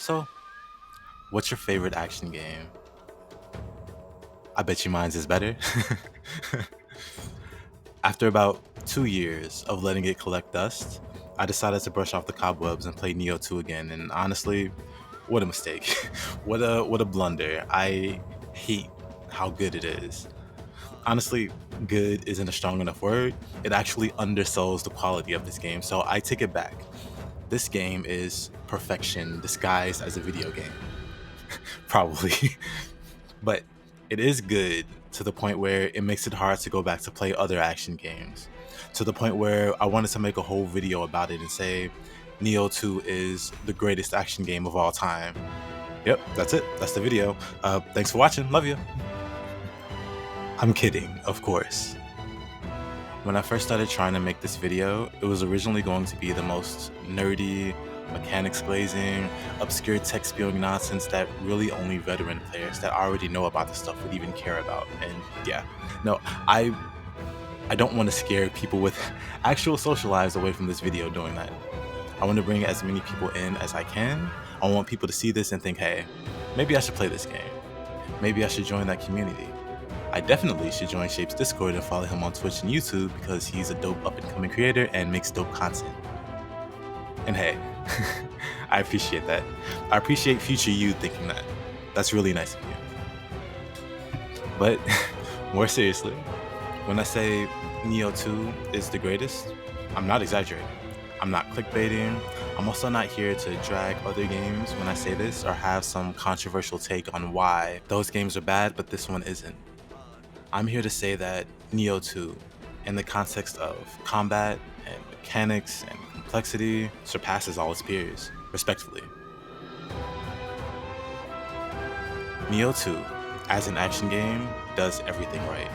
So, what's your favorite action game? I bet you mine's is better. After about 2 years of letting it collect dust, I decided to brush off the cobwebs and play Nioh 2 again. And honestly, what a mistake. what a blunder. I hate how good it is. Honestly, good isn't a strong enough word. It actually undersells the quality of this game. So I take it back. This game is perfection disguised as a video game. Probably. But it is good to the point where it makes it hard to go back to play other action games. To the point where I wanted to make a whole video about it and say Nioh 2 is the greatest action game of all time. Yep, that's it. That's the video. Thanks for watching. Love you. I'm kidding, of course. When I first started trying to make this video, it was originally going to be the most nerdy, mechanics glazing, obscure tech spewing nonsense that really only veteran players that already know about the stuff would even care about. And yeah, no, I don't want to scare people with actual social lives away from this video doing that. I want to bring as many people in as I can. I want people to see this and think, hey, maybe I should play this game. Maybe I should join that community. I definitely should join Shape's Discord and follow him on Twitch and YouTube because he's a dope up-and-coming creator and makes dope content. And hey, I appreciate that. I appreciate future you thinking that. That's really nice of you. But more seriously, when I say Nioh 2 is the greatest, I'm not exaggerating. I'm not clickbaiting. I'm also not here to drag other games when I say this or have some controversial take on why those games are bad, but this one isn't. I'm here to say that Nioh 2, in the context of combat and mechanics and complexity, surpasses all its peers, respectfully. Nioh 2, as an action game, does everything right,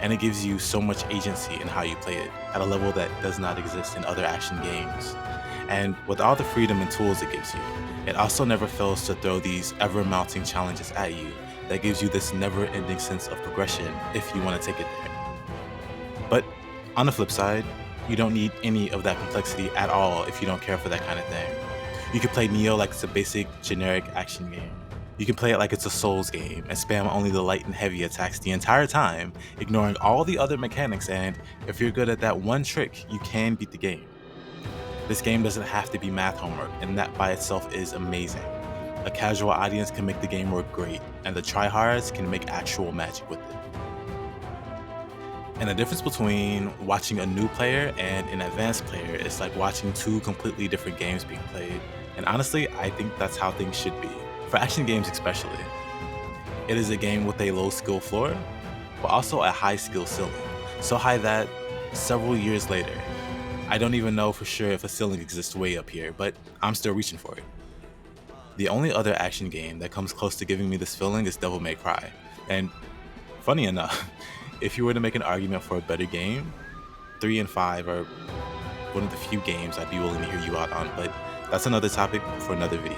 and it gives you so much agency in how you play it, at a level that does not exist in other action games. And with all the freedom and tools it gives you, it also never fails to throw these ever-mounting challenges at you that gives you this never-ending sense of progression if you want to take it there. But on the flip side, you don't need any of that complexity at all if you don't care for that kind of thing. You can play Nioh like it's a basic, generic action game. You can play it like it's a Souls game and spam only the light and heavy attacks the entire time, ignoring all the other mechanics, and if you're good at that one trick, you can beat the game. This game doesn't have to be math homework, and that by itself is amazing. A casual audience can make the game work great, and the tryhards can make actual magic with it. And the difference between watching a new player and an advanced player is like watching two completely different games being played. And honestly, I think that's how things should be. For action games especially. It is a game with a low skill floor, but also a high skill ceiling. So high that several years later, I don't even know for sure if a ceiling exists way up here, but I'm still reaching for it. The only other action game that comes close to giving me this feeling is Devil May Cry. And funny enough, if you were to make an argument for a better game, 3 and 5 are one of the few games I'd be willing to hear you out on, but that's another topic for another video.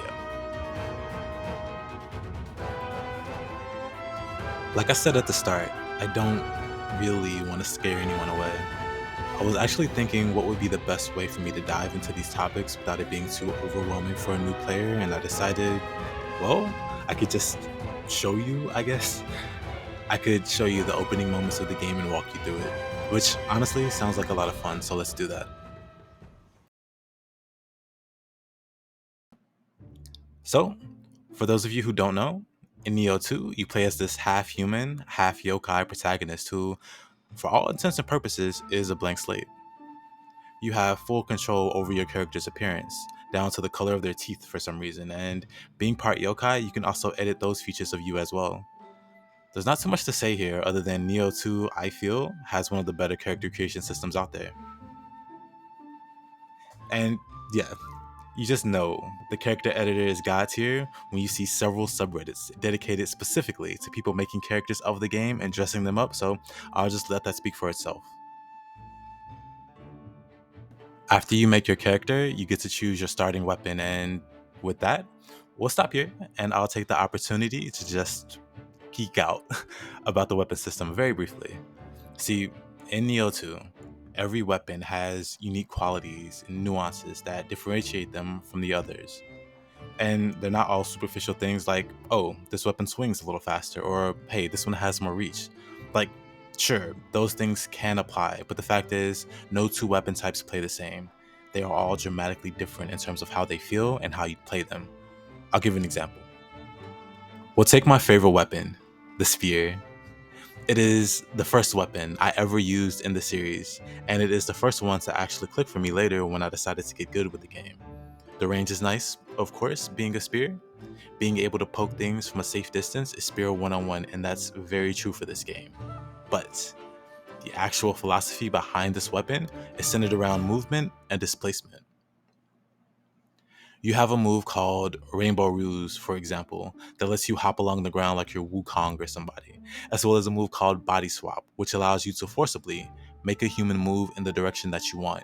Like I said at the start, I don't really want to scare anyone away. I was actually thinking what would be the best way for me to dive into these topics without it being too overwhelming for a new player, and I decided, well, I could just show you, I guess. I could show you the opening moments of the game and walk you through it, which honestly sounds like a lot of fun, so let's do that. So, for those of you who don't know, in Nioh 2, you play as this half-human, half-yokai protagonist who, for all intents and purposes, is a blank slate. You have full control over your character's appearance, down to the color of their teeth for some reason, and being part yokai, you can also edit those features of you as well. There's not too much to say here other than Nioh 2, I feel, has one of the better character creation systems out there. And yeah, you just know the character editor is God tier when you see several subreddits dedicated specifically to people making characters of the game and dressing them up, so I'll just let that speak for itself. After you make your character, you get to choose your starting weapon, and with that, we'll stop here and I'll take the opportunity to just geek out about the weapon system very briefly. See, in Nioh 2, every weapon has unique qualities and nuances that differentiate them from the others. And they're not all superficial things like, oh, this weapon swings a little faster, or hey, this one has more reach. Like, sure, those things can apply, but the fact is, no two weapon types play the same. They are all dramatically different in terms of how they feel and how you play them. I'll give you an example. We'll take my favorite weapon, the spear. It is the first weapon I ever used in the series, and it is the first one to actually click for me later when I decided to get good with the game. The range is nice, of course, being a spear. Being able to poke things from a safe distance is spear 101, and that's very true for this game. But the actual philosophy behind this weapon is centered around movement and displacement. You have a move called Rainbow Ruse, for example, that lets you hop along the ground like you're Wukong or somebody, as well as a move called Body Swap, which allows you to forcibly make a human move in the direction that you want.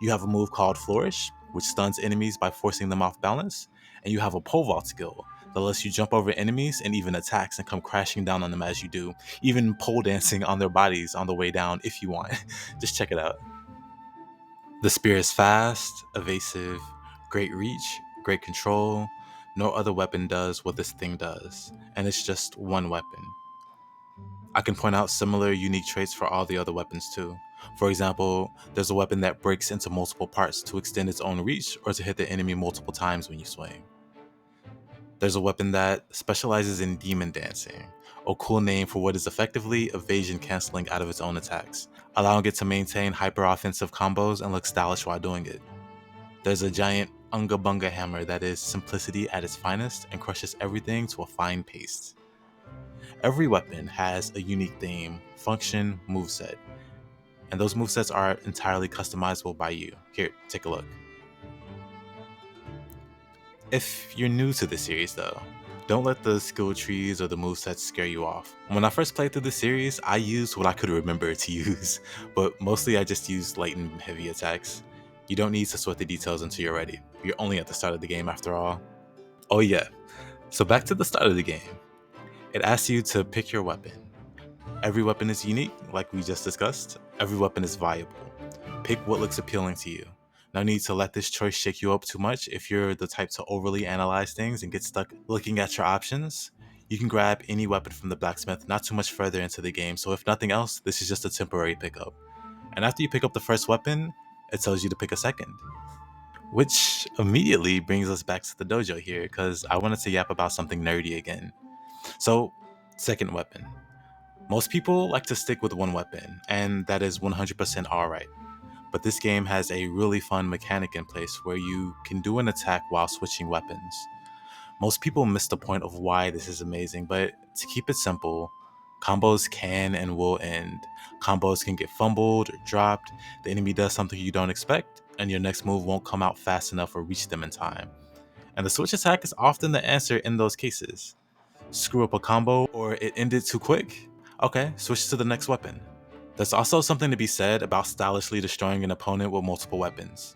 You have a move called Flourish, which stuns enemies by forcing them off balance, and you have a pole vault skill that lets you jump over enemies and even attacks and come crashing down on them as you do, even pole dancing on their bodies on the way down if you want. Just check it out. The spear is fast, evasive, great reach, great control. No other weapon does what this thing does, and it's just one weapon. I can point out similar unique traits for all the other weapons too. For example, there's a weapon that breaks into multiple parts to extend its own reach or to hit the enemy multiple times when you swing. There's a weapon that specializes in demon dancing, a cool name for what is effectively evasion canceling out of its own attacks, allowing it to maintain hyper offensive combos and look stylish while doing it. There's a giant Unga Bunga hammer that is simplicity at its finest and crushes everything to a fine paste. Every weapon has a unique theme, function, moveset, and those movesets are entirely customizable by you. Here, take a look. If you're new to the series though, don't let the skill trees or the movesets scare you off. When I first played through the series, I used what I could remember to use, but mostly I just used light and heavy attacks. You don't need to sweat the details until you're ready. You're only at the start of the game after all. Oh yeah, so back to the start of the game. It asks you to pick your weapon. Every weapon is unique, like we just discussed. Every weapon is viable. Pick what looks appealing to you. No need to let this choice shake you up too much if you're the type to overly analyze things and get stuck looking at your options. You can grab any weapon from the blacksmith not too much further into the game, so if nothing else, this is just a temporary pickup. And after you pick up the first weapon, it tells you to pick a second. Which immediately brings us back to the dojo here, because I wanted to yap about something nerdy again. So, second weapon. Most people like to stick with one weapon, and that is 100% alright. But this game has a really fun mechanic in place where you can do an attack while switching weapons. Most people miss the point of why this is amazing, but to keep it simple, combos can and will end. Combos can get fumbled or dropped, the enemy does something you don't expect, and your next move won't come out fast enough or reach them in time. And the switch attack is often the answer in those cases. Screw up a combo or it ended too quick? Okay, switch to the next weapon. There's also something to be said about stylishly destroying an opponent with multiple weapons.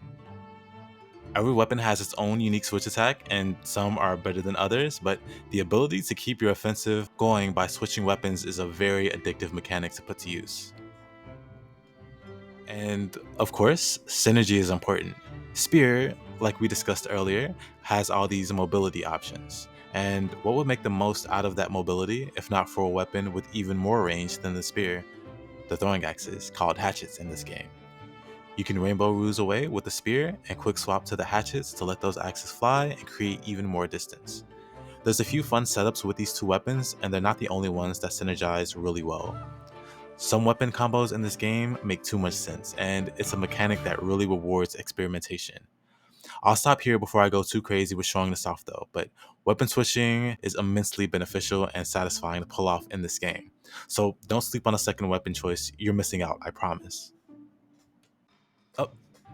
Every weapon has its own unique switch attack, and some are better than others, but the ability to keep your offensive going by switching weapons is a very addictive mechanic to put to use. And of course, synergy is important. Spear, like we discussed earlier, has all these mobility options. And what would make the most out of that mobility if not for a weapon with even more range than the spear? The throwing axes, called hatchets in this game. You can rainbow ruse away with the spear and quick swap to the hatchets to let those axes fly and create even more distance. There's a few fun setups with these two weapons, and they're not the only ones that synergize really well. Some weapon combos in this game make too much sense, and it's a mechanic that really rewards experimentation. I'll stop here before I go too crazy with showing this off though, but weapon switching is immensely beneficial and satisfying to pull off in this game. So don't sleep on a second weapon choice, you're missing out, I promise. Oh,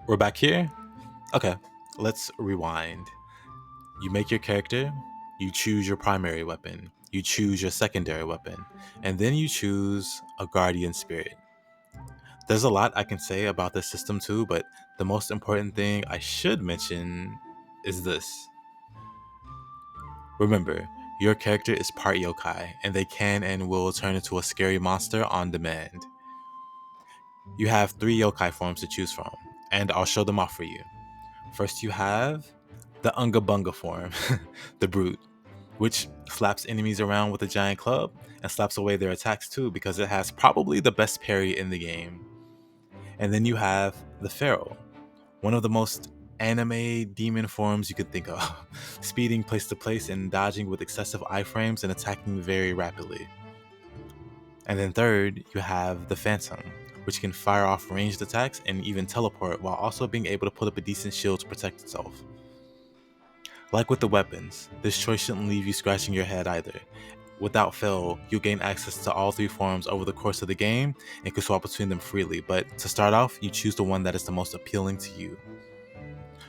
we're back here? Okay, let's rewind. You make your character, you choose your primary weapon, you choose your secondary weapon, and then you choose a guardian spirit. There's a lot I can say about this system too, but the most important thing I should mention is this. Remember, your character is part yokai, and they can and will turn into a scary monster on demand. You have 3 yokai forms to choose from, and I'll show them off for you. First, you have The Unga Bunga form, the Brute, which slaps enemies around with a giant club and slaps away their attacks too because it has probably the best parry in the game. And then you have the Pharaoh, one of the most anime demon forms you could think of, speeding place to place and dodging with excessive iframes and attacking very rapidly. And then third, you have the Phantom, which can fire off ranged attacks and even teleport while also being able to put up a decent shield to protect itself. Like with the weapons, this choice shouldn't leave you scratching your head either. Without fail, you'll gain access to all three forms over the course of the game and can swap between them freely, but to start off, you choose the one that is the most appealing to you.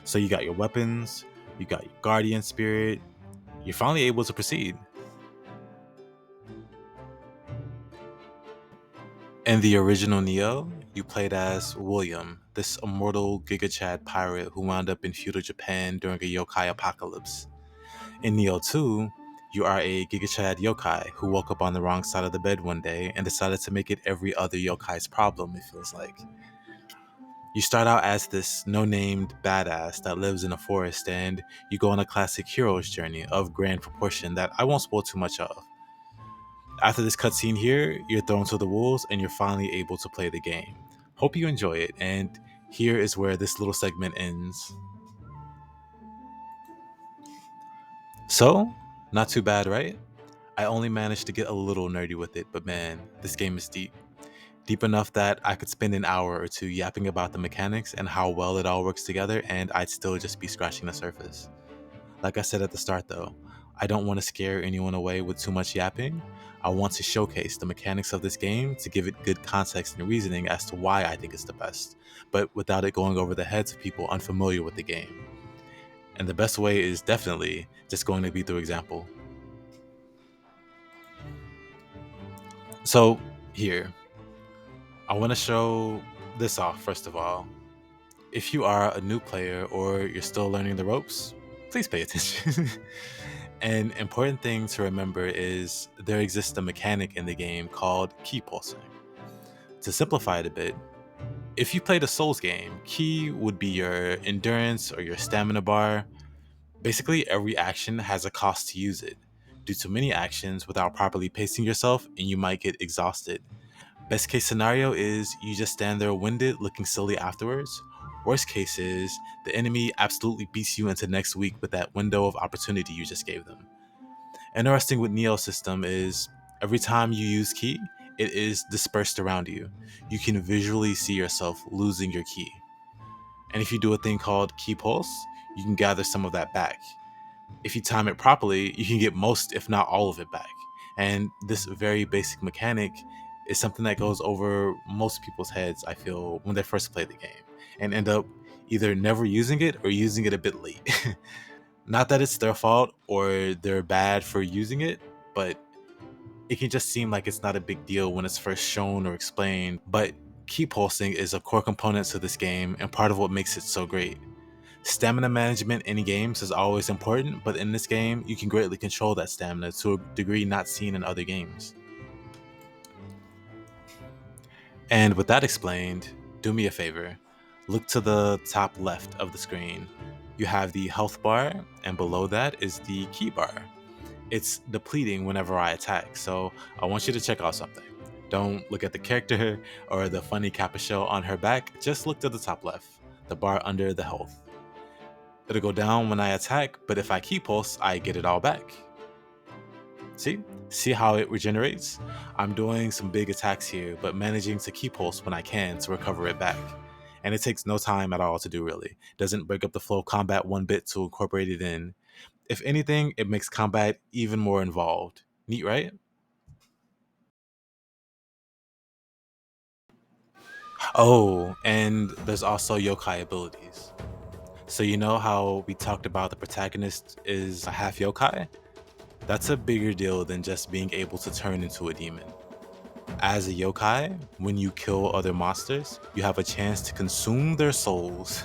So you got your weapons, you got your guardian spirit, you're finally able to proceed. In the original Nioh, you played as William, this immortal Giga Chad pirate who wound up in feudal Japan during a yokai apocalypse. In Nioh 2, you are a Giga Chad yokai who woke up on the wrong side of the bed one day and decided to make it every other yokai's problem, it feels like. You start out as this no-named badass that lives in a forest, and you go on a classic hero's journey of grand proportion that I won't spoil too much of. After this cutscene here, you're thrown to the wolves and you're finally able to play the game. Hope you enjoy it, and here is where this little segment ends. So, not too bad, right? I only managed to get a little nerdy with it, but man, this game is deep. Deep enough that I could spend an hour or two yapping about the mechanics and how well it all works together, and I'd still just be scratching the surface. Like I said at the start though, I don't want to scare anyone away with too much yapping. I want to showcase the mechanics of this game to give it good context and reasoning as to why I think it's the best, but without it going over the heads of people unfamiliar with the game. And the best way is definitely just going to be through example. So, here, I want to show this off first of all. If you are a new player or you're still learning the ropes, please pay attention. An important thing to remember is there exists a mechanic in the game called key pulsing. To simplify it a bit, if you played a Souls game, key would be your endurance or your stamina bar. Basically, every action has a cost to use it. Do too many actions without properly pacing yourself, and you might get exhausted. Best case scenario is you just stand there winded, looking silly afterwards. Worst case is the enemy absolutely beats you into next week with that window of opportunity you just gave them. Interesting with Nioh system is every time you use ki, it is dispersed around you. You can visually see yourself losing your ki. And if you do a thing called ki pulse, you can gather some of that back. If you time it properly, you can get most, if not all of it back. And this very basic mechanic is something that goes over most people's heads, I feel, when they first play the game and end up either never using it or using it a bit late. Not that it's their fault or they're bad for using it, but it can just seem like it's not a big deal when it's first shown or explained. But key pulsing is a core component to this game and part of what makes it so great. Stamina management in games is always important, but in this game, you can greatly control that stamina to a degree not seen in other games. And with that explained, do me a favor. Look to the top left of the screen. You have the health bar, and below that is the key bar. It's depleting whenever I attack, so I want you to check out something. Don't look at the character or the funny kappa shell on her back, just look to the top left, the bar under the health. It'll go down when I attack, but if I key pulse, I get it all back. See? See how it regenerates? I'm doing some big attacks here, but managing to key pulse when I can to recover it back. And it takes no time at all to do really. Doesn't break up the flow of combat one bit to incorporate it in. If anything, it makes combat even more involved. Neat, right? Oh, and there's also yokai abilities. So you know how we talked about the protagonist is a half yokai? That's a bigger deal than just being able to turn into a demon. As a yokai, when you kill other monsters, you have a chance to consume their souls.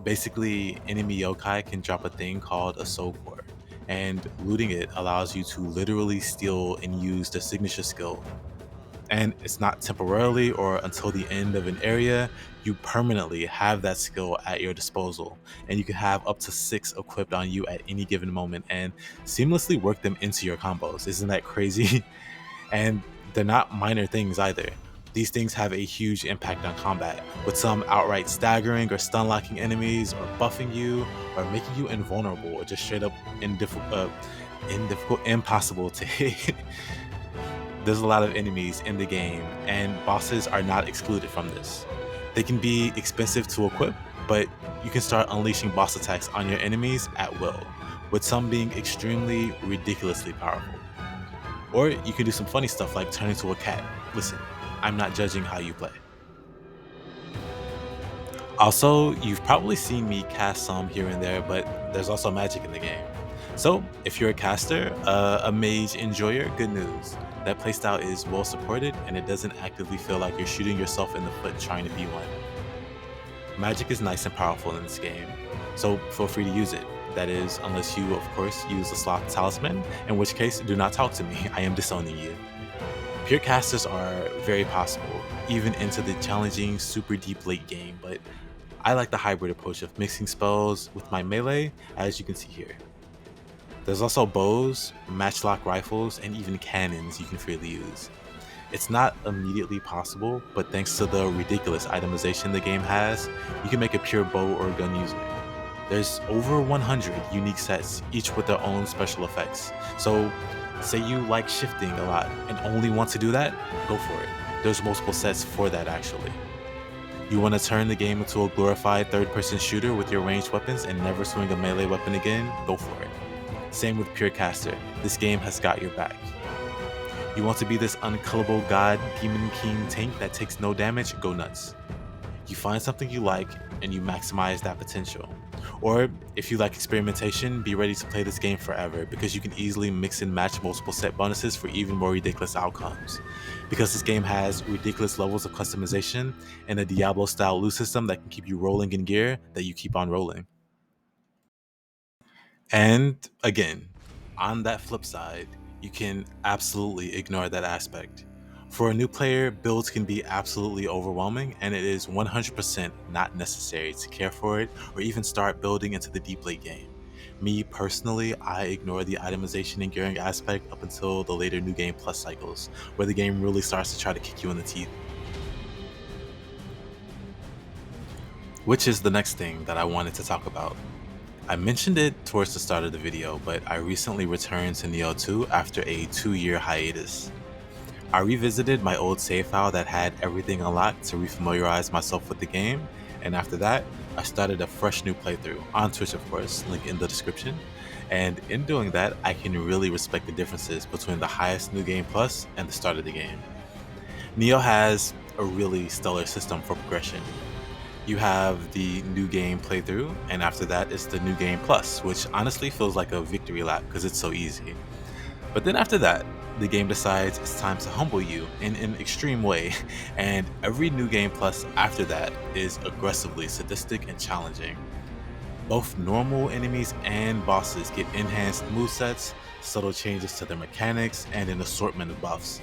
Basically, enemy yokai can drop a thing called a soul core, and looting it allows you to literally steal and use their signature skill. And it's not temporarily or until the end of an area. You permanently have that skill at your disposal, and you can have up to 6 equipped on you at any given moment and seamlessly work them into your combos. Isn't that crazy? And they're not minor things either. These things have a huge impact on combat, with some outright staggering or stun locking enemies, or buffing you, or making you invulnerable, or just straight up impossible to hit. There's a lot of enemies in the game, and bosses are not excluded from this. They can be expensive to equip, but you can start unleashing boss attacks on your enemies at will, with some being extremely ridiculously powerful. Or you can do some funny stuff like turn into a cat. Listen, I'm not judging how you play. Also, you've probably seen me cast some here and there, but there's also magic in the game. So, if you're a caster, a mage enjoyer, good news. That playstyle is well supported and it doesn't actively feel like you're shooting yourself in the foot trying to be one. Magic is nice and powerful in this game, so feel free to use it. That is, unless you, of course, use the sloth talisman, in which case, do not talk to me, I am disowning you. Pure casters are very possible, even into the challenging, super deep late game, but I like the hybrid approach of mixing spells with my melee, as you can see here. There's also bows, matchlock rifles, and even cannons you can freely use. It's not immediately possible, but thanks to the ridiculous itemization the game has, you can make a pure bow or gun user. There's over 100 unique sets, each with their own special effects. So, say you like shifting a lot and only want to do that, go for it. There's multiple sets for that actually. You want to turn the game into a glorified third-person shooter with your ranged weapons and never swing a melee weapon again, go for it. Same with Pure Caster, this game has got your back. You want to be this unkillable god, demon king tank that takes no damage, go nuts. You find something you like and you maximize that potential. Or if you like experimentation, be ready to play this game forever because you can easily mix and match multiple set bonuses for even more ridiculous outcomes. Because this game has ridiculous levels of customization and a Diablo style loot system that can keep you rolling in gear that you keep on rolling. And again, on that flip side, you can absolutely ignore that aspect. For a new player, builds can be absolutely overwhelming, and it is 100% not necessary to care for it or even start building into the deep late game. Me personally, I ignore the itemization and gearing aspect up until the later New Game Plus cycles, where the game really starts to try to kick you in the teeth. Which is the next thing that I wanted to talk about. I mentioned it towards the start of the video, but I recently returned to Nioh 2 after a 2-year hiatus. I revisited my old save file that had everything unlocked to refamiliarize myself with the game, and after that, I started a fresh new playthrough, on Twitch of course, link in the description, and in doing that, I can really respect the differences between the highest New Game Plus and the start of the game. Nioh has a really stellar system for progression. You have the New Game playthrough, and after that is the New Game Plus, which honestly feels like a victory lap because it's so easy. But then after that, the game decides it's time to humble you in an extreme way, and every New Game Plus after that is aggressively sadistic and challenging. Both normal enemies and bosses get enhanced movesets, subtle changes to their mechanics, and an assortment of buffs.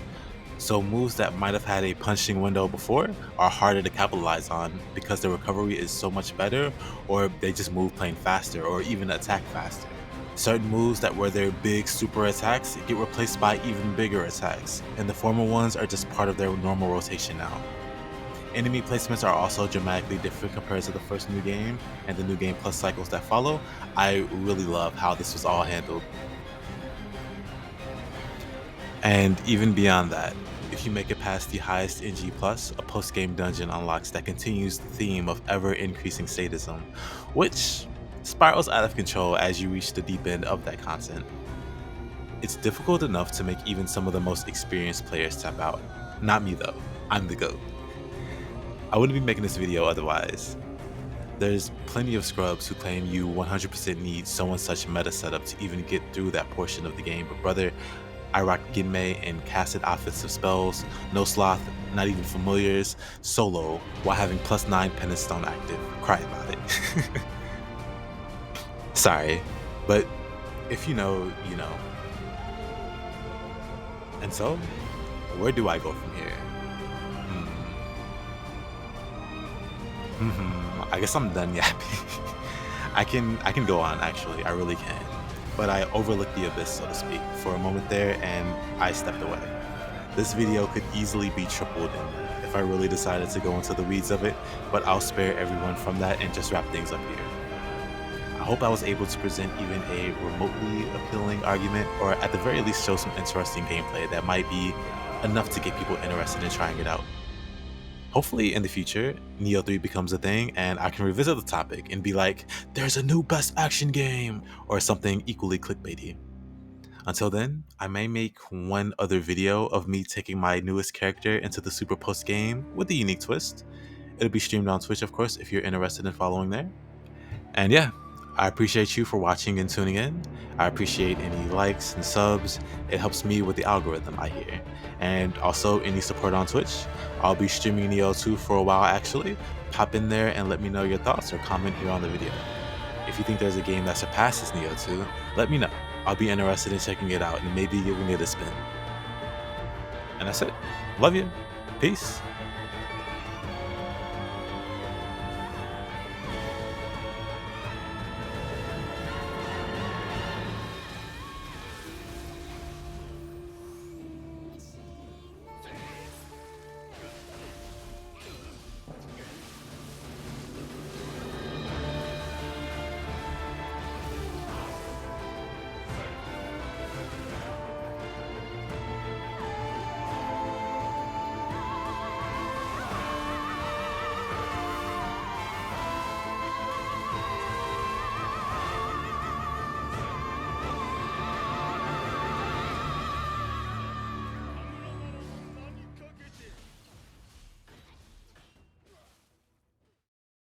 So moves that might have had a punching window before are harder to capitalize on because the recovery is so much better, or they just move plain faster or even attack faster. Certain moves that were their big super attacks get replaced by even bigger attacks, and the former ones are just part of their normal rotation now. Enemy placements are also dramatically different compared to the first New Game and the New Game Plus cycles that follow. I really love how this was all handled. And even beyond that, if you make it past the highest NG+, a post-game dungeon unlocks that continues the theme of ever-increasing sadism, which spirals out of control as you reach the deep end of that content. It's difficult enough to make even some of the most experienced players tap out. Not me though, I'm the GOAT. I wouldn't be making this video otherwise. There's plenty of scrubs who claim you 100% need so and such meta setup to even get through that portion of the game, but brother, I rock Ginmei and casted offensive spells, no sloth, not even familiars, solo, while having +9 penance stone active. Cry about it. Sorry, but if you know, you know. And so, Where do I go from here? I guess I'm done yapping. I can go on, actually. I really can. But I overlooked the abyss, so to speak, for a moment there, and I stepped away. This video could easily be tripled in length if I really decided to go into the weeds of it, but I'll spare everyone from that and just wrap things up here. I hope I was able to present even a remotely appealing argument, or at the very least show some interesting gameplay that might be enough to get people interested in trying it out. Hopefully in the future, Nioh 3 becomes a thing and I can revisit the topic and be like, there's a new best action game, or something equally clickbaity. Until then, I may make one other video of me taking my newest character into the Super Post game with a unique twist. It'll be streamed on Twitch, of course, if you're interested in following there. And yeah, I appreciate you for watching and tuning in. I appreciate any likes and subs. It helps me with the algorithm, I hear. And also any support on Twitch. I'll be streaming Nioh 2 for a while, actually. Pop in there and let me know your thoughts or comment here on the video. If you think there's a game that surpasses Nioh 2, let me know. I'll be interested in checking it out and maybe giving it a spin. And that's it. Love you. Peace.